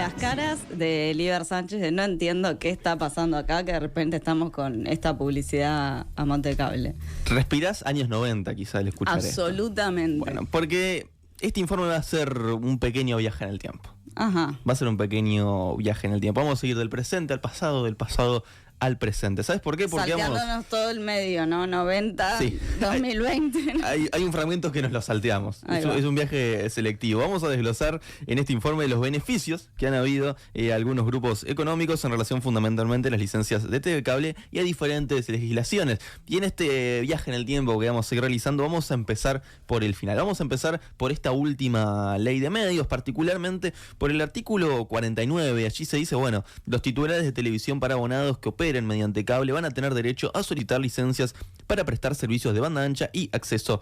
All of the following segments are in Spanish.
las caras de Líber Sánchez de no entiendo qué está pasando acá, que de repente estamos con esta publicidad a Montecable. Respirás años 90 quizá al escuchar Absolutamente. Esto. Bueno, porque este informe va a ser un pequeño viaje en el tiempo. Ajá. Va a ser un pequeño viaje en el tiempo. Vamos a ir del presente al pasado, del pasado al presente. ¿Sabes por qué? Porque salteándonos todo el medio, ¿no? 90, sí. 2020. Hay un fragmento que nos lo salteamos. Es un viaje selectivo. Vamos a desglosar en este informe los beneficios que han habido algunos grupos económicos en relación fundamentalmente a las licencias de TV Cable y a diferentes legislaciones. Y en este viaje en el tiempo que vamos a ir realizando, vamos a empezar por el final. Vamos a empezar por esta última ley de medios, particularmente por el artículo 49. Allí se dice, bueno, los titulares de televisión para abonados que operen mediante cable van a tener derecho a solicitar licencias para prestar servicios de banda ancha y acceso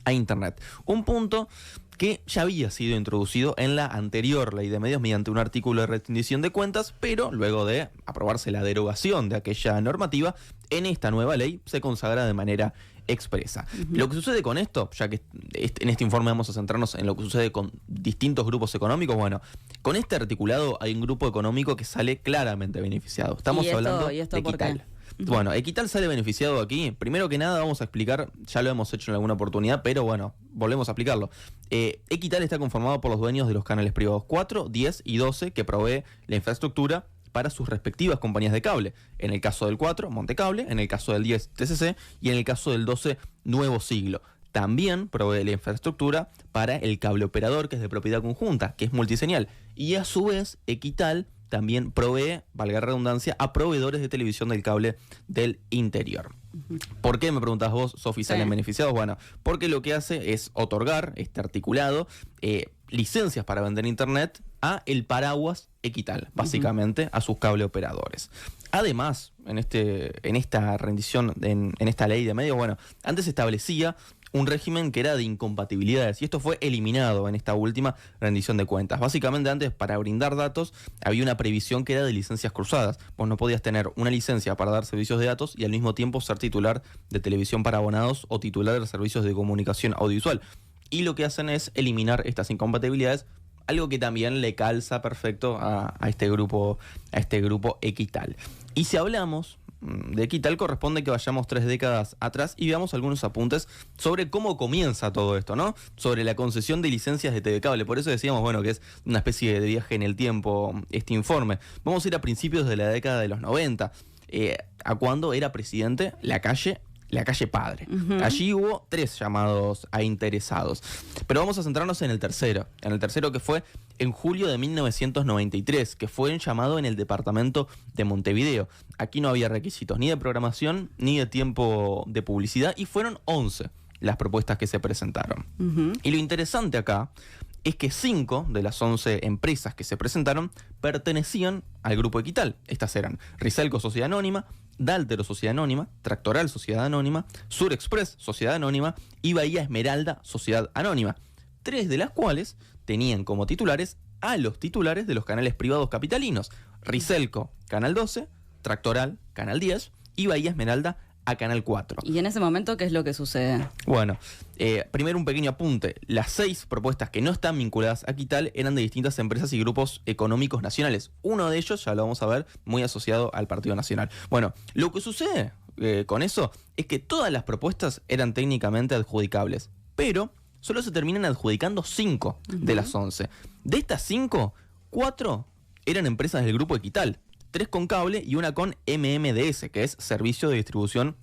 a internet. Un punto que ya había sido introducido en la anterior ley de medios mediante un artículo de rendición de cuentas, pero luego de aprobarse la derogación de aquella normativa, en esta nueva ley se consagra de manera expresa. Lo que sucede con esto, ya que en este informe vamos a centrarnos en lo que sucede con distintos grupos económicos, bueno, con este articulado hay un grupo económico que sale claramente beneficiado. Estamos hablando de Equital. Bueno, Equital sale beneficiado aquí. Primero que nada vamos a explicar, ya lo hemos hecho en alguna oportunidad, pero bueno, volvemos a explicarlo. Equital está conformado por los dueños de los canales privados 4, 10 y 12 que provee la infraestructura para sus respectivas compañías de cable. En el caso del 4, Montecable, en el caso del 10, TCC y en el caso del 12, Nuevo Siglo. También provee la infraestructura para el cable operador, que es de propiedad conjunta, que es multiseñal. Y a su vez, Equital también provee, valga la redundancia, a proveedores de televisión del cable del interior. ¿Por qué, me preguntás vos, Sofi, salen beneficiados? Bueno, porque lo que hace es otorgar, este articulado, licencias para vender internet a el paraguas Equital, básicamente a sus cable operadores. Además, en esta rendición, en esta ley de medios, bueno, antes se establecía un régimen que era de incompatibilidades y esto fue eliminado en esta última rendición de cuentas. Básicamente antes, para brindar datos, había una previsión que era de licencias cruzadas. Vos no podías tener una licencia para dar servicios de datos y al mismo tiempo ser titular de televisión para abonados o titular de servicios de comunicación audiovisual. Y lo que hacen es eliminar estas incompatibilidades, algo que también le calza perfecto a este grupo Equital. Y si hablamos de Equital, corresponde que vayamos 3 décadas atrás y veamos algunos apuntes sobre cómo comienza todo esto, ¿no? Sobre la concesión de licencias de TV Cable. Por eso decíamos, bueno, que es una especie de viaje en el tiempo este informe. Vamos a ir a principios de la década de los 90, a cuando era presidente Lacalle Padre. Allí hubo 3 llamados a interesados. Pero vamos a centrarnos en el tercero que fue en julio de 1993, que fue un llamado en el departamento de Montevideo. Aquí no había requisitos ni de programación ni de tiempo de publicidad y fueron 11 las propuestas que se presentaron. Y lo interesante acá es que 5 de las 11 empresas que se presentaron pertenecían al grupo Equital. Estas eran Riselco, Sociedad Anónima, Daltero, Sociedad Anónima, Tractoral, Sociedad Anónima, Surexpress, Sociedad Anónima y Bahía Esmeralda, Sociedad Anónima. 3 de las cuales tenían como titulares a los titulares de los canales privados capitalinos. Riselco, Canal 12, Tractoral, Canal 10 y Bahía Esmeralda a Canal 4. ¿Y en ese momento qué es lo que sucede? Bueno, primero un pequeño apunte. Las 6 propuestas que no están vinculadas a Equital eran de distintas empresas y grupos económicos nacionales. Uno de ellos, ya lo vamos a ver, muy asociado al Partido Nacional. Bueno, lo que sucede con eso es que todas las propuestas eran técnicamente adjudicables, pero solo se terminan adjudicando 5 de las 11. De estas 5, 4 eran empresas del grupo Equital. 3 con cable y una con MMDS, que es Servicio de Distribución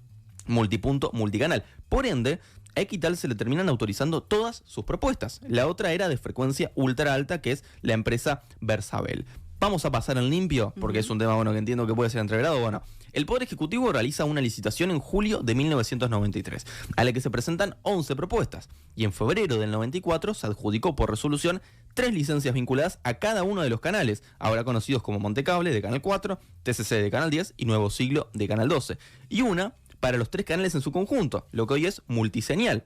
Multipunto Multicanal. Por ende, a Equital se le terminan autorizando todas sus propuestas. La otra era de frecuencia ultra alta, que es la empresa Versabel. Vamos a pasar en limpio, porque es un tema que entiendo que puede ser entreverado. Bueno, el Poder Ejecutivo realiza una licitación en julio de 1993, a la que se presentan 11 propuestas, y en febrero del 94 se adjudicó por resolución 3 licencias vinculadas a cada uno de los canales, ahora conocidos como Montecable de Canal 4, TCC de Canal 10 y Nuevo Siglo de Canal 12, y una para los 3 canales en su conjunto, lo que hoy es multiseñal,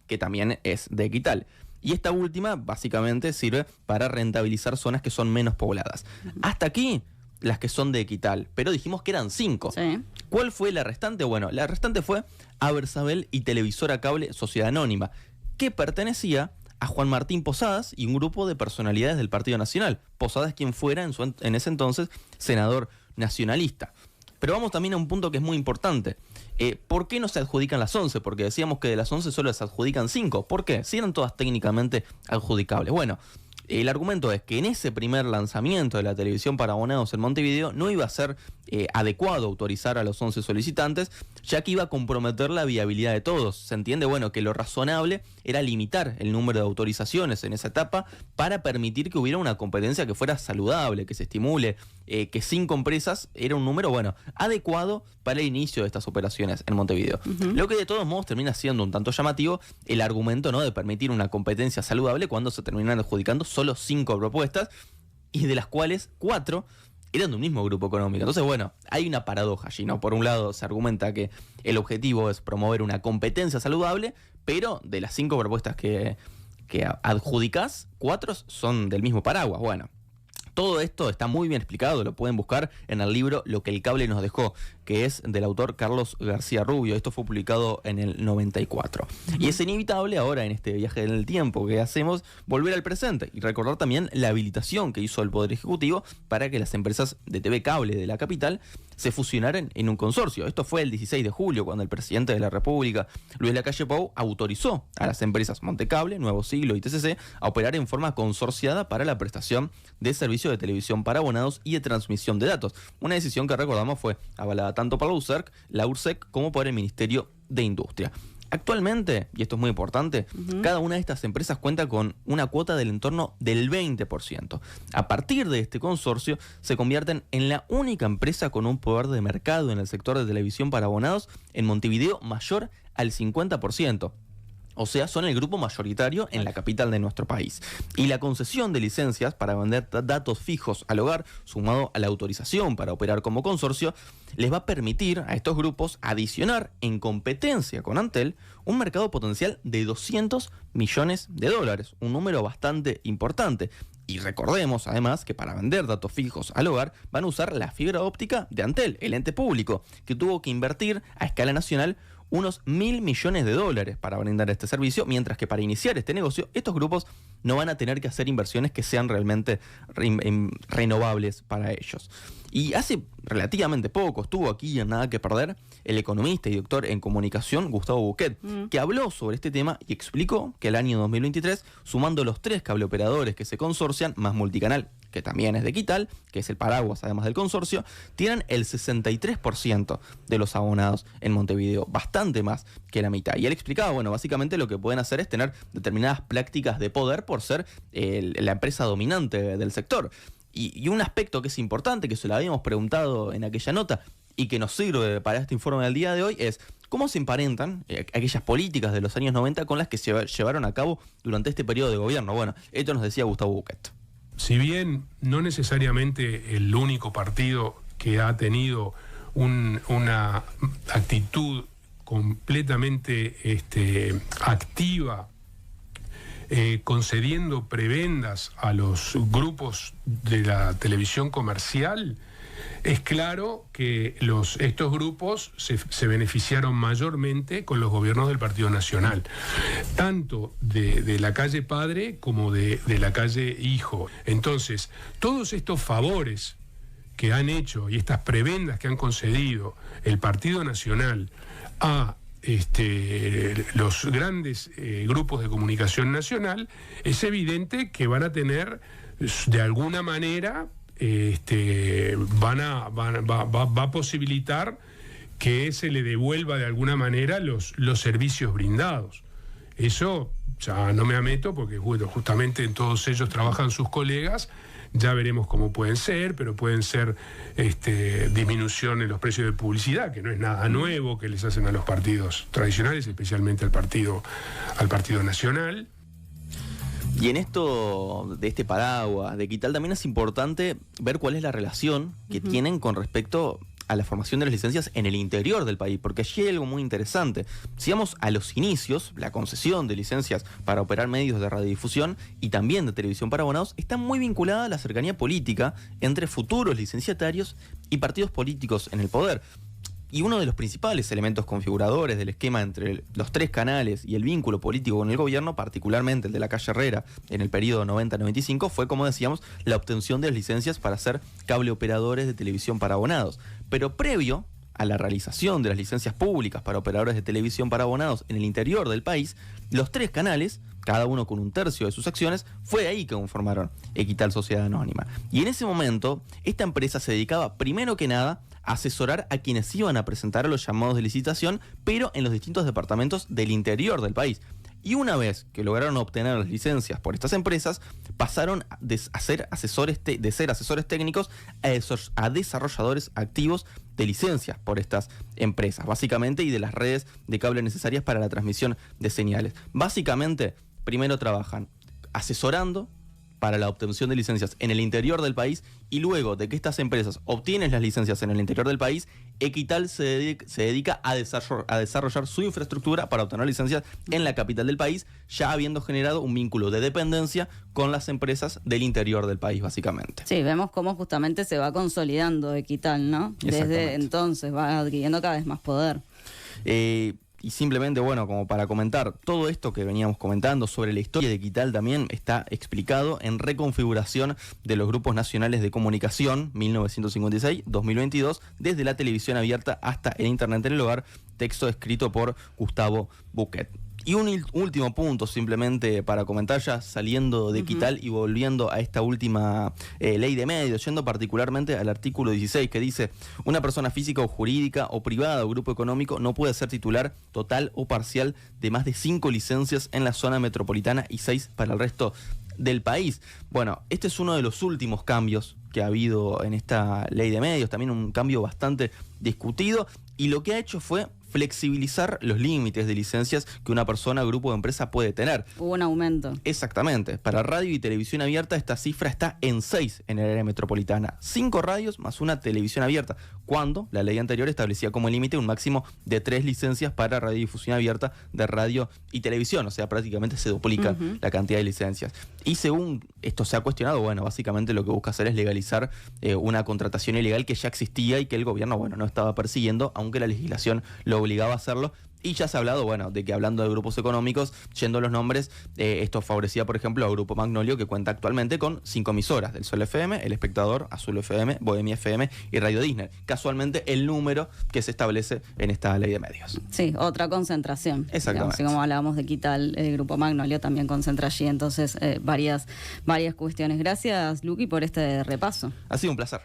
que también es de Equital. Y esta última básicamente sirve para rentabilizar zonas que son menos pobladas. Hasta aquí las que son de Equital, pero dijimos que eran 5. Sí. ¿Cuál fue la restante? Bueno, la restante fue a Versabel y Televisora Cable Sociedad Anónima, que pertenecía a Juan Martín Posadas y un grupo de personalidades del Partido Nacional. Posadas quien fuera en ese entonces senador nacionalista. Pero vamos también a un punto que es muy importante. ¿Por qué no se adjudican las 11? Porque decíamos que de las 11 solo se adjudican 5. ¿Por qué? Si eran todas técnicamente adjudicables. Bueno, el argumento es que en ese primer lanzamiento de la televisión para abonados en Montevideo no iba a ser adecuado autorizar a los 11 solicitantes, ya que iba a comprometer la viabilidad de todos. Se entiende, bueno, que lo razonable era limitar el número de autorizaciones en esa etapa para permitir que hubiera una competencia que fuera saludable, que se estimule, que 5 empresas era un número, bueno, adecuado para el inicio de estas operaciones en Montevideo. Lo que de todos modos termina siendo un tanto llamativo el argumento, ¿no?, de permitir una competencia saludable cuando se terminan adjudicando solo 5 propuestas y de las cuales 4 eran de un mismo grupo económico. Entonces, bueno, hay una paradoja allí, ¿no? Por un lado se argumenta que el objetivo es promover una competencia saludable, pero de las 5 propuestas que adjudicás, 4 son del mismo paraguas. Bueno, todo esto está muy bien explicado, lo pueden buscar en el libro Lo que el cable nos dejó, que es del autor Carlos García Rubio. Esto fue publicado en el 94. Y es inevitable ahora, en este viaje en el tiempo que hacemos, volver al presente y recordar también la habilitación que hizo el Poder Ejecutivo para que las empresas de TV Cable de la capital se fusionaran en un consorcio. Esto fue el 16 de julio, cuando el presidente de la República, Luis Lacalle Pou, autorizó a las empresas Montecable, Nuevo Siglo y TCC a operar en forma consorciada para la prestación de servicios de televisión para abonados y de transmisión de datos. Una decisión que, recordamos, fue avalada tanto por la URSEC como por el Ministerio de Industria. Actualmente, y esto es muy importante, cada una de estas empresas cuenta con una cuota del entorno del 20%. A partir de este consorcio, se convierten en la única empresa con un poder de mercado en el sector de televisión para abonados en Montevideo mayor al 50%. O sea, son el grupo mayoritario en la capital de nuestro país. Y la concesión de licencias para vender datos fijos al hogar, sumado a la autorización para operar como consorcio, les va a permitir a estos grupos adicionar en competencia con Antel un mercado potencial de 200 millones de dólares, un número bastante importante. Y recordemos, además, que para vender datos fijos al hogar van a usar la fibra óptica de Antel, el ente público, que tuvo que invertir a escala nacional unos 1.000 millones de dólares para brindar este servicio, mientras que para iniciar este negocio, estos grupos no van a tener que hacer inversiones que sean realmente renovables para ellos. Y hace relativamente poco estuvo aquí en Nada que Perder el economista y doctor en comunicación Gustavo Buquet, que habló sobre este tema y explicó que el año 2023, sumando los 3 cableoperadores que se consorcian, más Multicanal, que también es de Quital, que es el paraguas además del consorcio, tienen el 63% de los abonados en Montevideo, bastante más que la mitad. Y él explicaba, bueno, básicamente lo que pueden hacer es tener determinadas prácticas de poder por ser la empresa dominante del sector. Y un aspecto que es importante, que se lo habíamos preguntado en aquella nota y que nos sirve para este informe del día de hoy, es cómo se emparentan aquellas políticas de los años 90 con las que se llevaron a cabo durante este periodo de gobierno. Bueno, esto nos decía Gustavo Buquet. Si bien no necesariamente el único partido que ha tenido una actitud completamente activa, concediendo prebendas a los grupos de la televisión comercial, es claro que estos grupos se beneficiaron mayormente con los gobiernos del Partido Nacional, tanto de la calle Padre como de la calle Hijo. Entonces, todos estos favores que han hecho y estas prebendas que han concedido el Partido Nacional a los grandes grupos de comunicación nacional, es evidente que van a tener de alguna manera va a posibilitar que se le devuelva de alguna manera los servicios brindados. Eso ya no me meto porque, bueno, justamente en todos ellos trabajan sus colegas. Ya veremos cómo pueden ser, pero pueden ser disminución en los precios de publicidad, que no es nada nuevo que les hacen a los partidos tradicionales, especialmente al Partido Nacional. Y en esto de este paraguas de Quital también es importante ver cuál es la relación que tienen con respecto a la formación de las licencias en el interior del país, porque allí hay algo muy interesante. Si vamos a los inicios, la concesión de licencias para operar medios de radiodifusión y también de televisión para abonados está muy vinculada a la cercanía política entre futuros licenciatarios y partidos políticos en el poder. Y uno de los principales elementos configuradores del esquema entre los 3 canales y el vínculo político con el gobierno, particularmente el de la calle Herrera en el periodo 90-95, fue, como decíamos, la obtención de las licencias para ser cable operadores de televisión para abonados. Pero previo a la realización de las licencias públicas para operadores de televisión para abonados en el interior del país, los 3 canales, cada uno con 1/3 de sus acciones, fue ahí que conformaron Equital Sociedad Anónima. Y en ese momento, esta empresa se dedicaba primero que nada a asesorar a quienes iban a presentar a los llamados de licitación, pero en los distintos departamentos del interior del país. Y una vez que lograron obtener las licencias por estas empresas, pasaron a ser asesores técnicos a desarrolladores activos de licencias por estas empresas, básicamente, y de las redes de cable necesarias para la transmisión de señales. Básicamente, primero trabajan asesorando para la obtención de licencias en el interior del país, y luego de que estas empresas obtienen las licencias en el interior del país, Equital se dedica a desarrollar su infraestructura para obtener licencias en la capital del país, ya habiendo generado un vínculo de dependencia con las empresas del interior del país, básicamente. Sí, vemos cómo justamente se va consolidando Equital, ¿no? Desde entonces va adquiriendo cada vez más poder. Y simplemente, bueno, como para comentar, todo esto que veníamos comentando sobre la historia de Equital también está explicado en Reconfiguración de los Grupos Nacionales de Comunicación, 1956-2022, desde la televisión abierta hasta el Internet en el hogar, texto escrito por Gustavo Buquet. Y un último punto simplemente para comentar, ya saliendo de Equital y volviendo a esta última ley de medios, yendo particularmente al artículo 16, que dice: una persona física o jurídica o privada o grupo económico no puede ser titular total o parcial de más de 5 licencias en la zona metropolitana y 6 para el resto del país. Bueno, este es uno de los últimos cambios que ha habido en esta ley de medios, también un cambio bastante discutido, y lo que ha hecho fue flexibilizar los límites de licencias que una persona, grupo o empresa puede tener. Hubo un aumento. Exactamente. Para radio y televisión abierta esta cifra está en 6 en el área metropolitana. 5 radios más una televisión abierta, cuando la ley anterior establecía como límite un máximo de 3 licencias para radiodifusión abierta de radio y televisión. O sea, prácticamente se duplica la cantidad de licencias. Y según esto se ha cuestionado, bueno, básicamente lo que busca hacer es legalizar una contratación ilegal que ya existía y que el gobierno, bueno, no estaba persiguiendo, aunque la legislación lo obligaba a hacerlo. Y ya se ha hablado, bueno, de que hablando de grupos económicos, yendo a los nombres, esto favorecía, por ejemplo, a Grupo Magnolio, que cuenta actualmente con 5 emisoras: del Sol FM, El Espectador, Azul FM, Bohemia FM y Radio Disney. Casualmente, el número que se establece en esta ley de medios. Sí, otra concentración. Exactamente. Digamos, como hablábamos de Equital, el Grupo Magnolio también concentra allí, entonces varias cuestiones. Gracias, Luqui, por este repaso. Ha sido un placer.